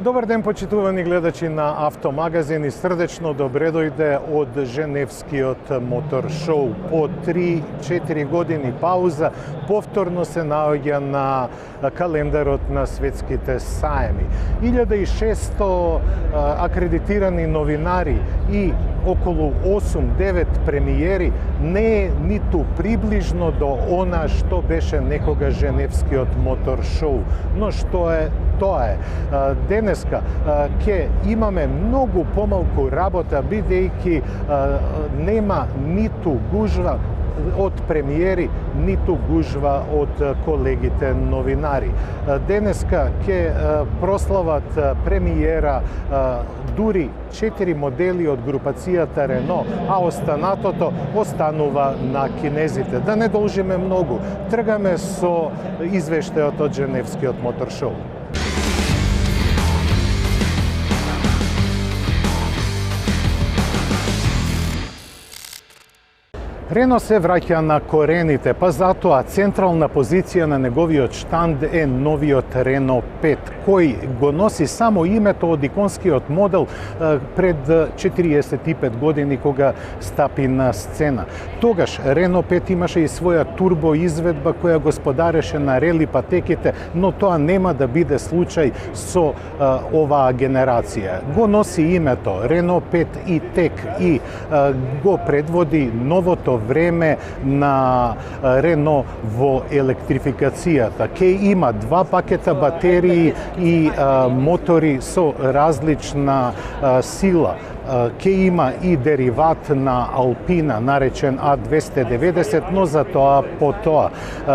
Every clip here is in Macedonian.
Добар ден, почитувани гледачи на Автомагазин и срдечно добре дојде од Женевскиот мотор шоу. По 3-4 години пауза повторно се наоѓа на календарот на светските саеми. 1600 акредитирани новинари и околу 8-9 премиери не е ниту приближно до она што беше некога Женевскиот мотор шоу. Но што е тоа е? Денеска ќе имаме многу помалку работа, бидејќи нема ниту гужва од премиери, ниту гужва од колегите новинари. Денеска ќе прослават премиера дури 4 модели од групацијата Рено, а останатото останува на кинезите. Да не должиме многу, тргаме со извештајот од Женевскиот мотор шоу. Рено се враќа на корените, па затоа централна позиција на неговиот штанд е новиот Рено 5, кој го носи само името од иконскиот модел пред 45 години кога стапи на сцена. Тогаш Рено 5 имаше и своја турбо изведба која господареше на рели патеките, но тоа нема да биде случај со оваа генерација. Го носи името Рено 5 и Тек и го предводи новото време на Рено во електрификацијата. Ке има 2 пакета батерии и мотори со различна сила. Ке има и дериват на Алпина, наречен А290, но за тоа по тоа.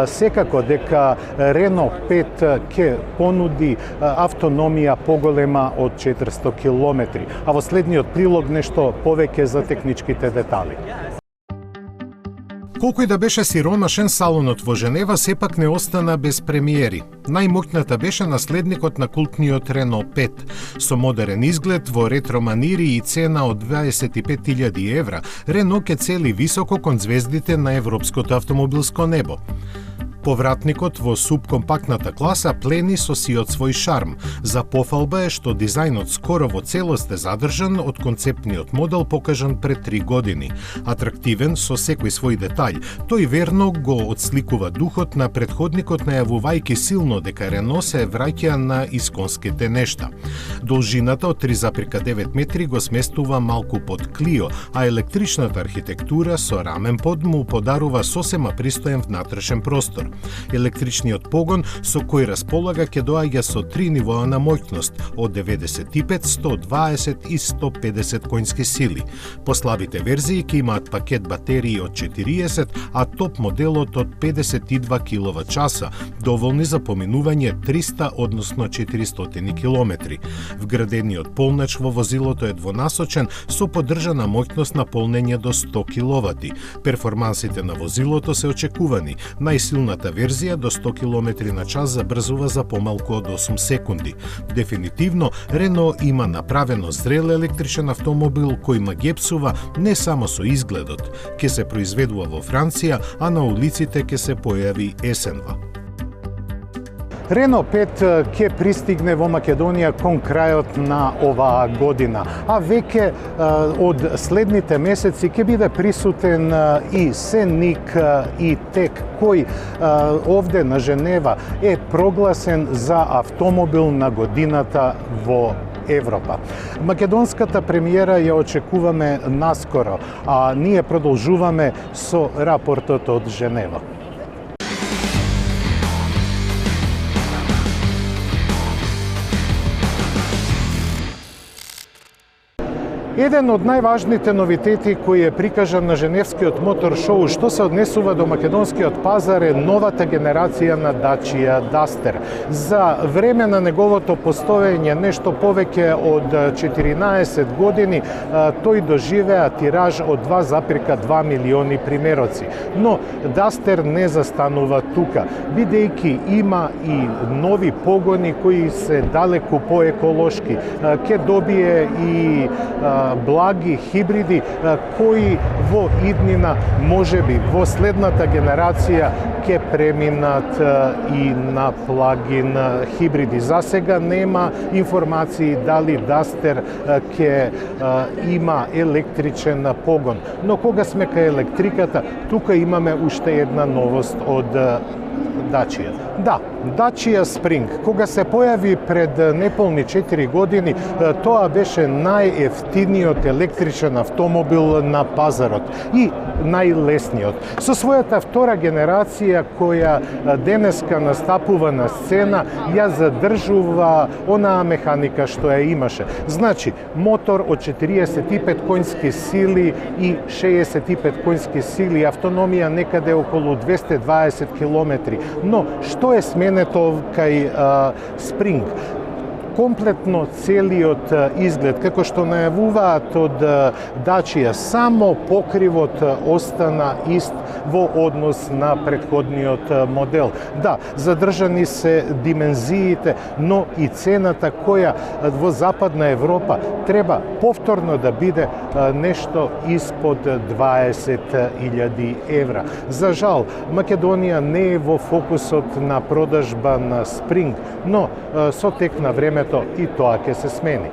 Секако дека Рено 5 ке понуди автономија поголема од 400 км, а во следниот прилог нешто повеќе за техничките детали. Колку и да беше сиромашен, салонот во Женева сепак не остана без премиери. Најмоќната беше наследникот на култниот Рено 5, со модерен изглед во ретро манири и цена од 25.000 евра. Рено ке цели високо кон звездите на европското автомобилско небо. Повратникот во субкомпактната класа плени со сиот свој шарм. За пофалба е што дизајнот скоро во целост е задржан од концептниот модел покажан пред 3 години. Атрактивен со секој свој детаљ, тој верно го отсликува духот на претходникот, најавувајќи силно дека Рено се враќа на исконските нешта. Должината од 3,9 метри го сместува малку под Клио, а електричната архитектура со рамен под му подарува сосема пристоен внатрешен простор. Електричниот погон со кој располага ќе доаѓа со 3 нивоа на моќност од 95, 120 и 150 коњски сили. Послабите верзии ќе имаат пакет батерии од 40, а топ моделот од 52 киловат-часа, доволни за поминување 300, односно 400 километри. Вградениот полнач во возилото е двонасочен со поддржана моќност на полнење до 100 киловати. Перформансите на возилото се очекувани. Најсилната верзија до 100 км на час забрзува за помалку од 8 секунди. Дефинитивно, Рено има направено зрел електричен автомобил кој магепсува не само со изгледот. Ке се произведува во Франција, а на улиците ке се појави есенва. Рено 5 ќе пристигне во Македонија кон крајот на оваа година, а веќе од следните месеци ќе биде присутен и Сеник и Тек, кој овде на Женева е прогласен за автомобил на годината во Европа. Македонската премиера ја очекуваме наскоро, а ние продолжуваме со рапортот од Женева. Еден од најважните новитети кои е прикажан на Женевскиот мотор шоу што се однесува до македонскиот пазар е новата генерација на Dacia Duster. За време на неговото постоење нешто повеќе од 14 години тој доживеа тираж од 2,2 милиони примероци. Но Duster не застанува тука, бидејќи има и нови погони кои се далеку поеколошки. Ке добие и благи хибриди кои во иднина можеби во следната генерација ќе преминат и на плагин хибриди. За сега нема информации дали Duster ќе има електричен погон. Но кога сме кај електриката, тука имаме уште една новост од Dacia. Да, Dacia Spring, кога се појави пред неполни 4 години, тоа беше најефтиниот електричен автомобил на пазарот и најлесниот. Со својата втора генерација која денеска настапува на сцена, ја задржува онаа механика што ја имаше. Значи, мотор од 45 конски сили и 65 конски сили, автономија некаде околу 220 километри. Но што е сменето кај Spring? Комплетно целиот изглед, како што најавуваат од Dacia, само покривот остана ист во однос на претходниот модел. Да, задржани се димензиите, но и цената која во Западна Европа треба повторно да биде нешто испод 20.000 евра. За жал, Македонија не е во фокусот на продажба на Spring, но со тек на времето и тоа ќе се смени.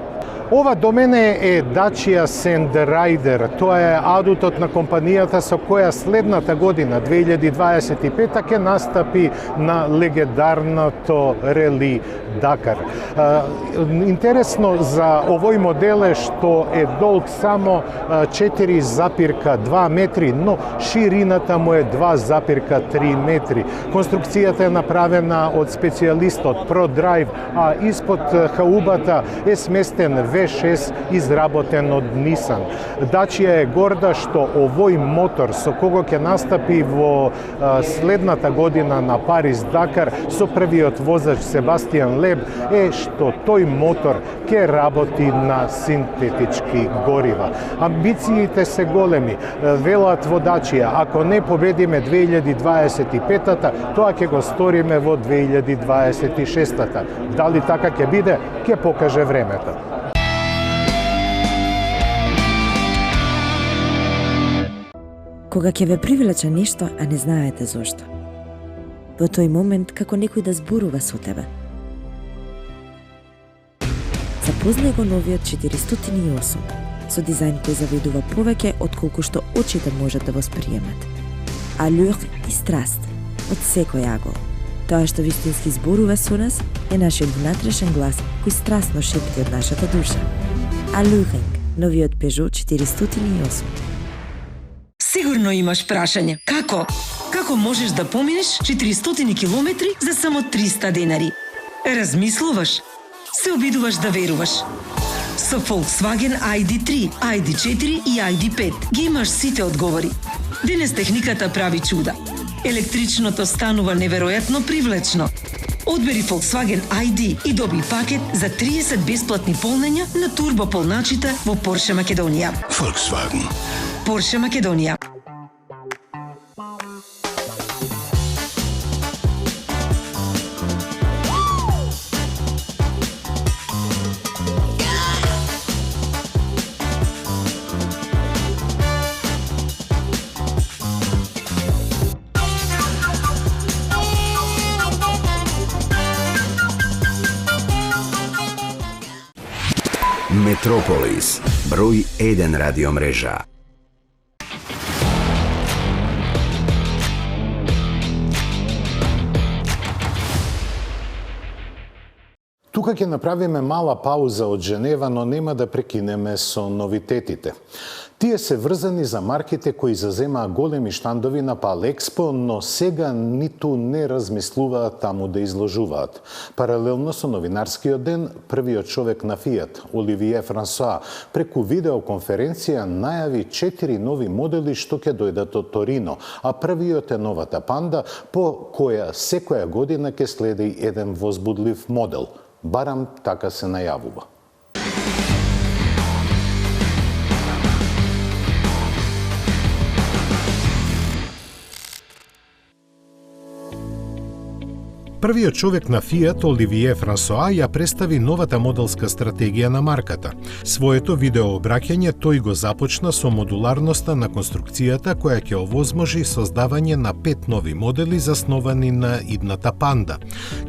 Ова до мене е Dacia Sandrider. Тоа е адутот на компанијата со која следната година, 2025, ќе настапи на легендарното рели Дакар. Интересно за овој модел е што е долг само 4,2 метри, но ширината му е 2,3 метри. Конструкцијата е направена од специјалистот ProDrive, а испод хаубата е сместен V6 изработен од Nissan. Dacia е горда што овој мотор со кого ќе настапи во следната година на Париз Дакар со првиот возач Себастијан Леб е што тој мотор ќе работи на синтетички горива. Амбициите се големи, велат во Dacia, ако не победиме 2025-та, тоа ќе го сториме во 2026-та. Дали така ќе биде, ќе покаже времето. Кога ќе ве привлече нешто, а не знаете зошто. Во тој момент како некој да зборува со тебе. Запознај го новиот 408, со дизајн кој завидува повеќе отколку што очите можат да восприемат. Алюр и страст од секој агол. Тоа што вистински зборува со нас е нашиот внатрешен глас кој страстно шепти од нашата душа. Алюринг, новиот Peugeot 408. Сигурно имаш прашање. Како? Како можеш да поминеш 400 километри за само 300 денари? Размислуваш? Се обидуваш да веруваш. Со Volkswagen ID3, ID4 и ID5 ги имаш сите одговори. Денес техниката прави чуда. Електричното станува неверојатно привлечно. Одбери Volkswagen ID и доби пакет за 30 бесплатни полнења на турбополначите во Porsche Македонија. Volkswagen. Porsche Македонија. Метрополис, број 1 радиомрежа. Тука ќе направиме мала пауза од Женева, но нема да прекинеме со новитетите. Тие се врзани за марките кои заземаа големи штандови на Палекспо, но сега ниту не размислуваат таму да изложуваат. Паралелно со новинарскиот ден, првиот човек на Фиат, Оливие Франсоа, преку видеоконференција најави 4 нови модели што ќе дојдат од Торино, а првиот е новата Панда, по која секоја година ќе следи еден возбудлив модел. Барам така се најавува. Првиот човек на Фиат, Оливие Франсоа, ја представи новата моделска стратегија на марката. Своето видеообраќање тој го започна со модуларноста на конструкцијата која ќе овозможи создавање на 5 нови модели засновани на идната Панда.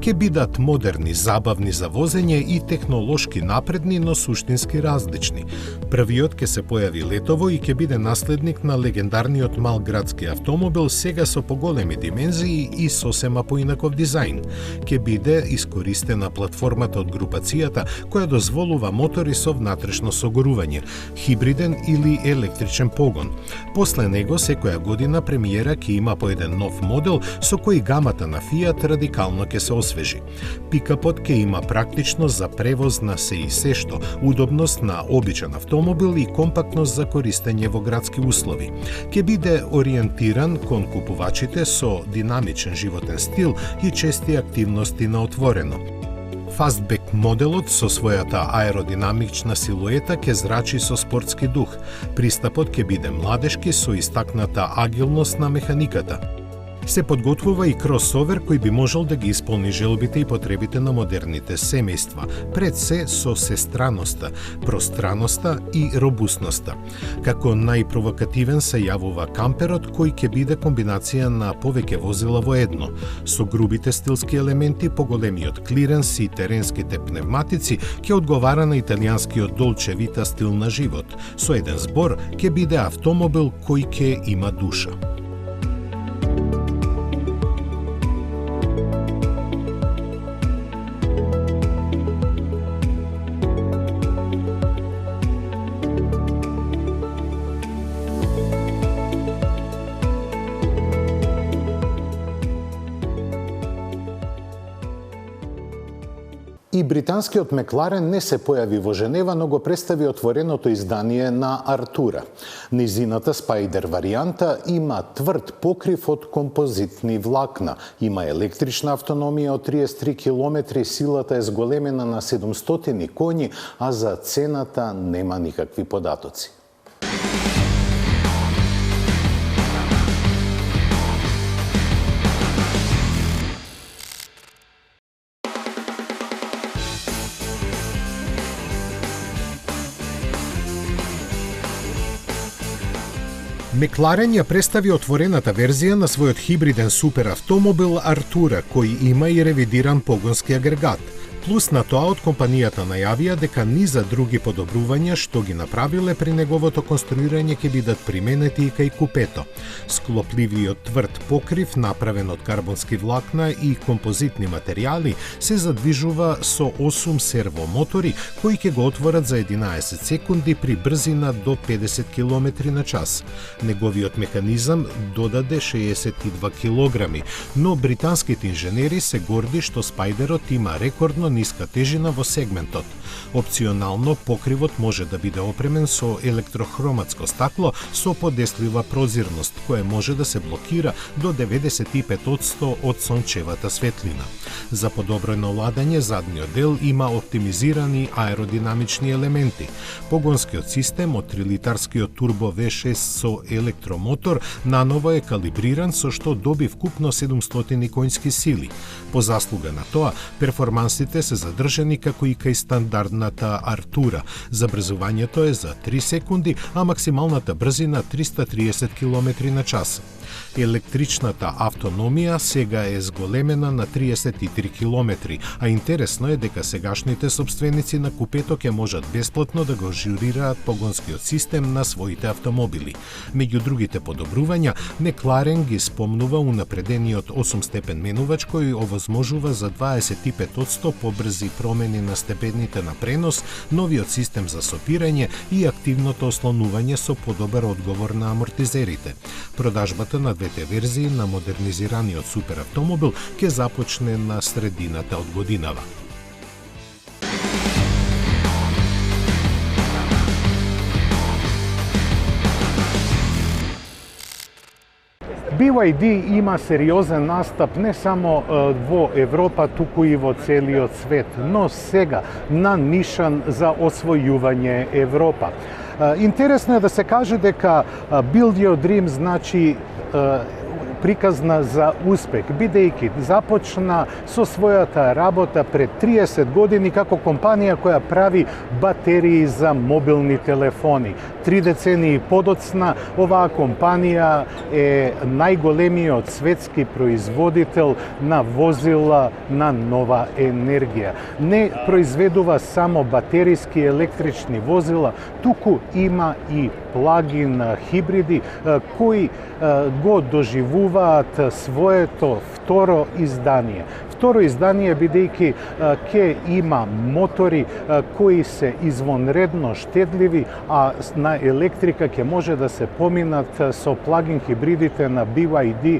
Ке бидат модерни, забавни за возење и технолошки напредни, но суштински различни. Првиот ке се појави летово и ке биде наследник на легендарниот мал градски автомобил, сега со поголеми димензии и сосема поинаков дизајн. Ке биде искористена платформата од групацијата која дозволува мотори со внатрешно согорување, хибриден или електричен погон. После него секоја година премиера ќе има по еден нов модел со кој гамата на Фиат радикално ќе се освежи. Пикапот ќе има практичност за превоз на се и се што, удобност на обичен автомобил и компактност за користење во градски услови. Ќе биде ориентиран кон купувачите со динамичен животен стил и чести активности на отворено. Фастбек моделот со својата аеродинамична силуета ќе зрачи со спортски дух. Пристапот ќе биде младешки со истакната агилност на механиката. Се подготвува и кросовер кој би можел да ги исполни желбите и потребите на модерните семејства, пред се со сестраноста, пространоста и робусноста. Како најпровокативен се јавува камперот кој ќе биде комбинација на повеќе возила во едно, со грубите стилски елементи, поголемиот клиренс и теренските пневматици ќе одговара на италијанскиот долче вита стил на живот. Со еден збор ќе биде автомобил кој ќе има душа. И британскиот Мекларен не се појави во Женева, но го представи отвореното издание на Артура. Низината Спайдер варијанта има тврд покрив од композитни влакна, има електрична автономија од 33 км, силата е зголемена на 700 коњи, а за цената нема никакви податоци. Мекларен ја представи отворената верзија на својот хибриден суперавтомобил Артура, кој има и ревидиран погонски агрегат. Плюс на тоа од компанијата најавија дека низа други подобрувања што ги направиле при неговото конструирање ќе бидат применети и кај купето. Склопливиот тврд покрив, направен од карбонски влакна и композитни материјали, се задвижува со 8 сервомотори кои ќе го отворат за 11 секунди при брзина до 50 км на час. Неговиот механизам додаде 62 килограми, но британските инженери се горди што Спајдерот има рекордно ниска тежина во сегментот. Опционално, покривот може да биде опремен со електрохроматско стакло со подеслива прозирност, кое може да се блокира до 95% од сончевата светлина. За подобрено ладење, задниот дел има оптимизирани аеродинамични елементи. Погонскиот систем од 3-литарскиот турбо V6 со електромотор наново е калибриран со што доби вкупно 700 конјски сили. По заслуга на тоа, перформансите се задржани како и кај стандардната Артура. Забрзувањето е за 3 секунди, а максималната брзина 330 км на час. Електричната автономија сега е зголемена на 33 километри, а интересно е дека сегашните собственици на купето ќе можат бесплатно да го ажурираат погонскиот систем на своите автомобили. Меѓу другите подобрувања, Мекларен ги спомнува унапредениот 8-степен менувач кој овозможува за 25% побрзи промени на степените на пренос, новиот систем за сопирање и активното ослонување со подобар одговор на амортизерите. Продажбата на двете верзии на модернизираниот суперавтомобил ќе започне на средината од годинава. BYD има сериозен настап не само во Европа, туку и во целиот свет, но сега на нишан за освојување Европа. Интересно е да се каже дека Build Your Dream значи приказна за успех, бидејќи започна со својата работа пред 30 години како компанија која прави батерии за мобилни телефони. 3 децении подоцна, оваа компанија е најголемиот светски производител на возила на нова енергија. Не произведува само батериски електрични возила, туку има и плагин хибриди кои го доживуваат своето второ издание. Второ издание бидејќи ќе има мотори кои се извонредно штедливи, а на електрика ќе може да се поминат со плагин хибридите на BYD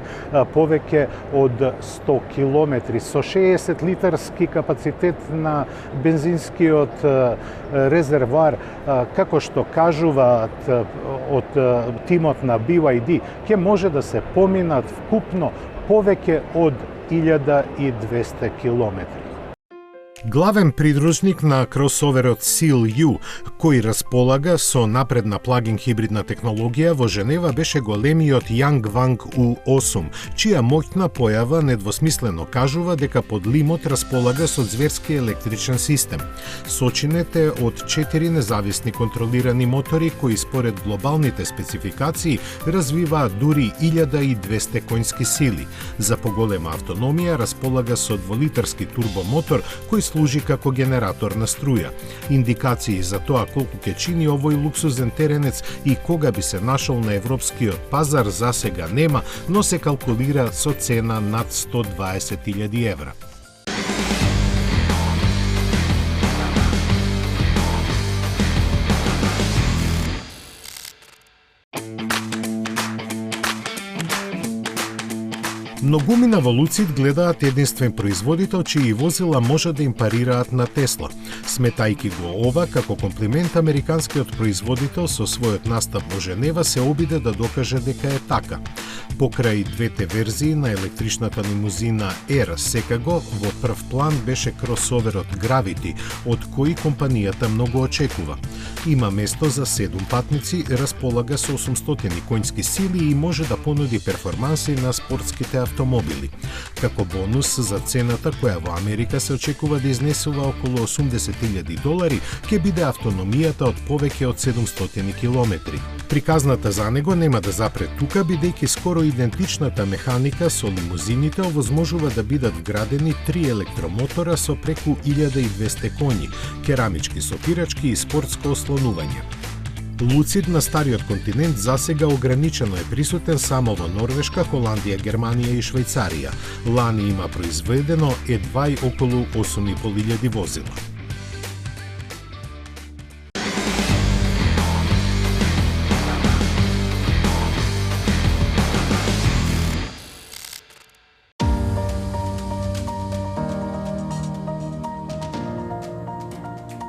повеќе од 100 километри. Со 60 литарски капацитет на бензинскиот резервоар, како што кажуваат од тимот на BYD, ќе може да се поминат вкупно повеќе од 1200 километри. Главен придружник на кросоверот Seal U, кој располага со напредна плагин хибридна технологија во Женева, беше големиот Yangwang U8, чија моќна појава недвосмислено кажува дека под лимот располага со зверски електричен систем. Сочинете од 4 независни контролирани мотори кои според глобалните спецификации развиваат дури 1200 конски сили. За поголема автономија располага со 2-литарски турбомотор кој служи како генератор на струја. Индикации за тоа колку ќе чини овој луксузен теренец и кога би се нашол на европскиот пазар засега нема, но се калкулира со цена над 120.000 евра. Многумина во Луцид гледаат единствен производител чии возила може да им парираат на Тесла. Сметајки го ова како комплимент, американскиот производител со својот настап во Женева се обиде да докаже дека е така. Покрај двете верзии на електричната лимузина Air секако, во прв план беше кросоверот Gravity, од кој компанијата многу очекува. Има место за 7 патници, располага со 800 конски сили и може да понуди перформанси на спортските автомобили. Како бонус за цената која во Америка се очекува да изнесува околу $80.000, ќе биде автономијата од повеќе од 700 километри. Приказната за него нема да запре тука, бидејќи скоро идентичната механика со лимузините овозможува да бидат вградени 3 електромотора со преку 1200 коњи, керамички сопирачки и спортско ослонување. Луцид на стариот континент засега ограничено е присутен само во Норвешка, Холандија, Германија и Швајцарија. Лани има произведено едва и околу 8.500 возила.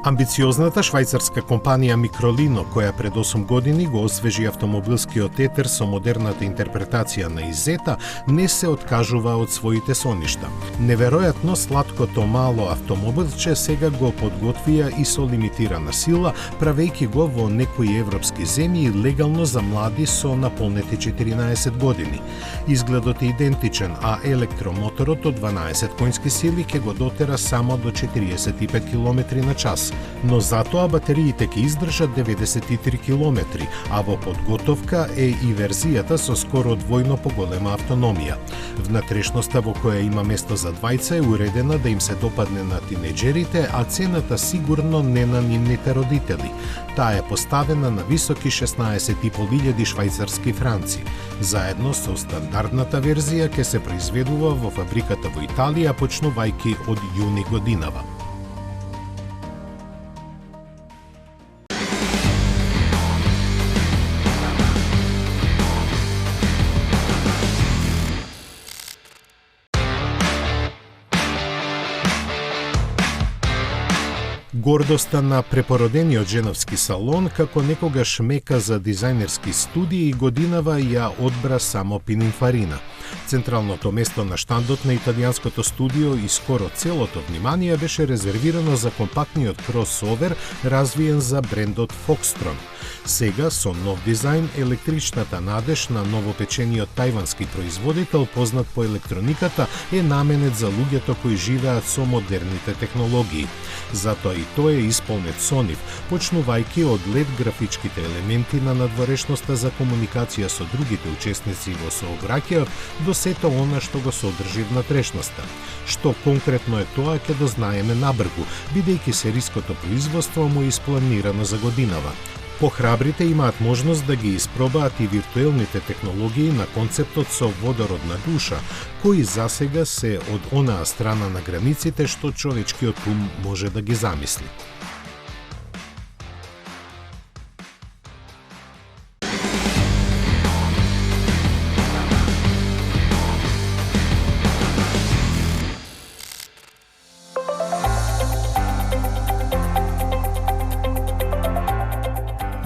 Амбициозната швајцарска компанија Microlino, која пред 8 години го освежи автомобилскиот етер со модерната интерпретација на Изета, не се откажува од своите соништа. Неверојатно сладкото мало автомобилче сега го подготвија и со лимитирана сила, правејќи го во некои европски земји легално за млади со наполнети 14 години. Изгледот е идентичен, а електромоторот од 12 конски сили ќе го дотера само до 45 км на час. Но затоа батериите ќе издржат 93 километри, а во подготовка е и верзијата со скоро двојно поголема автономија. Внатрешноста во која има место за двајца е уредена да им се допадне на тинеџерите, а цената сигурно не на нивните родители. Таа е поставена на високи 16.500 швајцарски франци. Заедно со стандардната верзија ќе се произведува во фабриката во Италија почнувајќи од јуни годинава. Гордоста на препородениот женовски салон, како некогаш мека за дизајнерски студии, годинава ја одбра само Пининфарина. Централното место на штандот на италијанското студио и скоро целото внимание беше резервирано за компактниот кросовер развиен за брендот Foxtron. Сега, со нов дизајн, електричната надеж на новопечениот тајвански производител, познат по електрониката, е наменет за луѓето кои живеат со модерните технологии. Затоа и тој е исполнет со нив, почнувајќи од LED графичките елементи на надворешноста за комуникација со другите учесници во сообраќајот до сето она што го содржи внатрешноста. Што конкретно е тоа ќе дознаеме набргу, бидејќи сериското производство му е испланирано за годинава. Похрабрите имаат можност да ги испробаат и виртуелните технологии на концептот со водородна душа, кои засега се од онаа страна на границите што човечкиот ум може да ги замисли.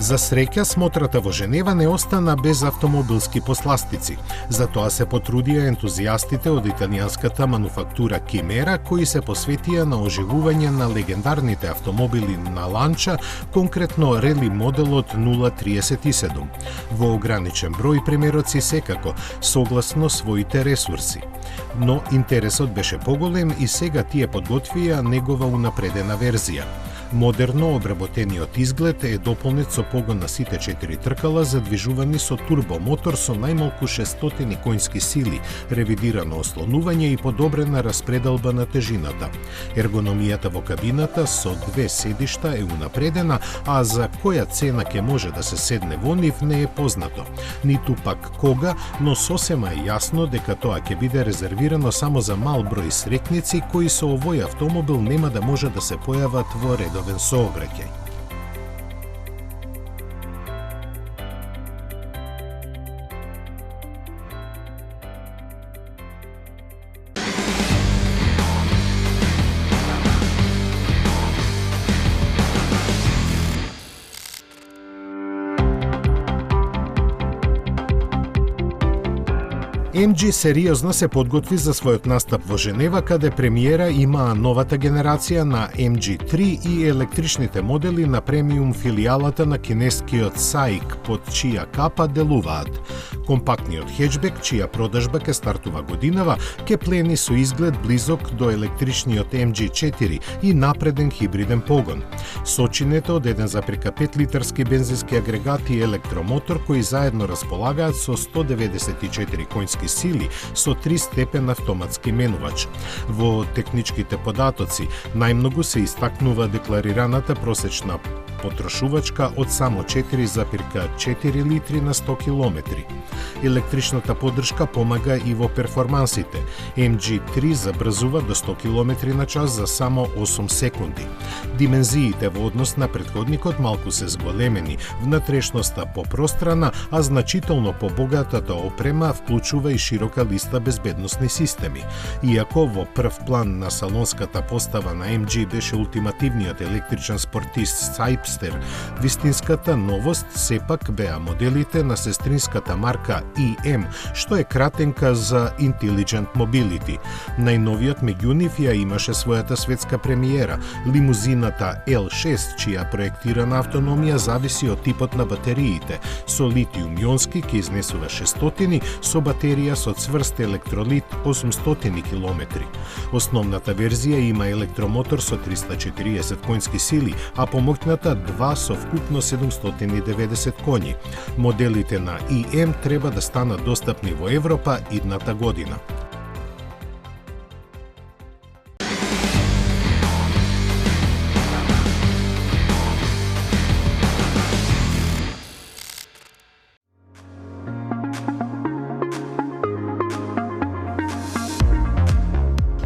За среќа, смотрата во Женева не остана без автомобилски посластици. Затоа се потрудија ентузијастите од италијанската мануфактура Кимера, кои се посветија на оживување на легендарните автомобили на Ланча, конкретно рели моделот 037, во ограничен број примероци секако, согласно своите ресурси. Но интересот беше поголем и сега тие подготвија негова унапредена верзија. Модерно обработениот изглед е дополнет со погон на сите 4 тркала, задвижувани со турбомотор со најмалку 600 коњски сили, ревидирано ослонување и подобрена распределба на тежината. Ергономијата во кабината со 2 седишта е унапредена, а за која цена ќе може да се седне во нив не е познато. Ниту пак кога, но сосема е јасно дека тоа ќе биде резервирано само за мал број среќници кои со овој автомобил нема да може да се појават во редовен сообраќај. MG сериозно се подготви за својот настап во Женева, каде премиера имаа новата генерација на MG3 и електричните модели на премиум филијалата на кинескиот SAIC, под чија капа делуваат. Компактниот хеджбек, чија продажба ќе стартува годинава, ќе плени со изглед близок до електричниот MG4 и напреден хибриден погон. Сочинете од 1,5 литарски бензински агрегат и електромотор кои заедно располагаат со 194 коњски сили со 3 степен автоматски менувач. Во техничките податоци најмногу се истакнува декларираната просечна потрошувачка од само 4,4 литри на 100 километри. Електричната поддршка помага и во перформансите. MG3 забрзува до 100 км на час за само 8 секунди. Димензиите во однос на претходникот малку се зголемени, внатрешноста попространа, а значително побогатата опрема вклучува и широка листа безбедносни системи. Иако во прв план на салонската постава на MG беше ултимативниот електричен спортист Saip's Roadster. Вистинската новост сепак беа моделите на сестринската марка EM, што е кратенка за Intelligent Mobility. Најновиот меѓу нив ја имаше својата светска премиера, лимузината L6, чија проектирана автономија зависи од типот на батериите. Со литиум-ионски ке изнесува 600, со батерија со цврст електролит 800 км. Основната верзија има електромотор со 340 конски сили, а помоќната 2 со вкупно 790 коњи. Моделите на EM треба да станат достапни во Европа идната година.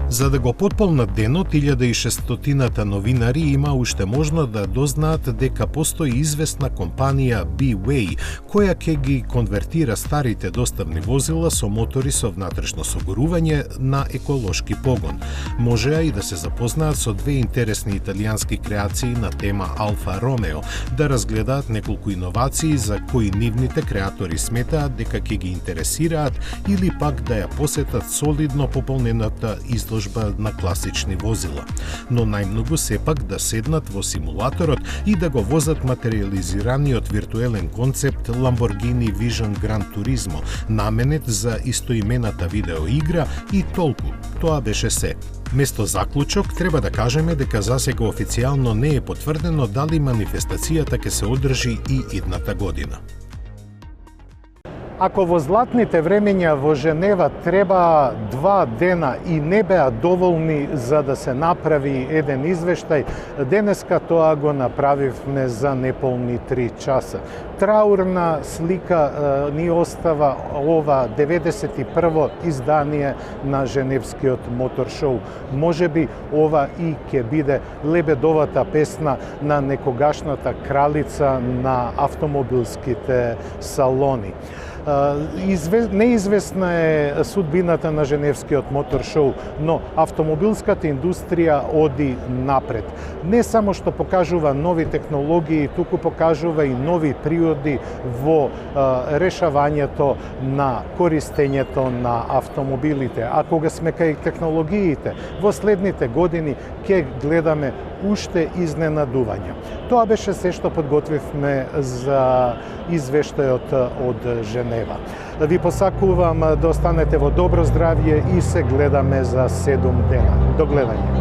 За да го потполнат денот, 1600-та новинари има уште можно да дознаат дека постои известна компанија B-Way, која ќе ги конвертира старите доставни возила со мотори со внатрешно согорување на еколошки погон. Можеа и да се запознаат со две интересни италијански креации на тема Алфа Ромео, да разгледаат неколку иновации за кои нивните креатори сметаат дека ќе ги интересираат или пак да ја посетат солидно пополнената изложба на класични возила, но најмногу сепак да седнат во симулаторот и да го возат материализираниот виртуелен концепт Lamborghini Vision Gran Turismo, наменет за истоимената видеоигра и толку. Тоа беше се. Место заклучок, треба да кажеме дека засега официјално не е потврдено дали манифестацијата ќе се одржи и идната година. Ако во златните времења во Женева треба 2 дена и не беа доволни за да се направи еден извештај, денеска тоа го направивме за неполни 3 часа. Траурна слика ни остава ова 91-во издание на Женевскиот мотор шоу. Можеби ова и ќе биде лебедовата песна на некогашната кралица на автомобилските салони. Неизвестна е судбината на Женевскиот мотор шоу, но автомобилската индустрија оди напред. Не само што покажува нови технологии, туку покажува и нови природи во решавањето на користењето на автомобилите. А кога сме кај технологиите, во следните години ќе гледаме уште изненадувања. Тоа беше се што подготвивме за извештајот од Женева. Ви посакувам да останете во добро здравје и се гледаме за 7 дена. До гледање.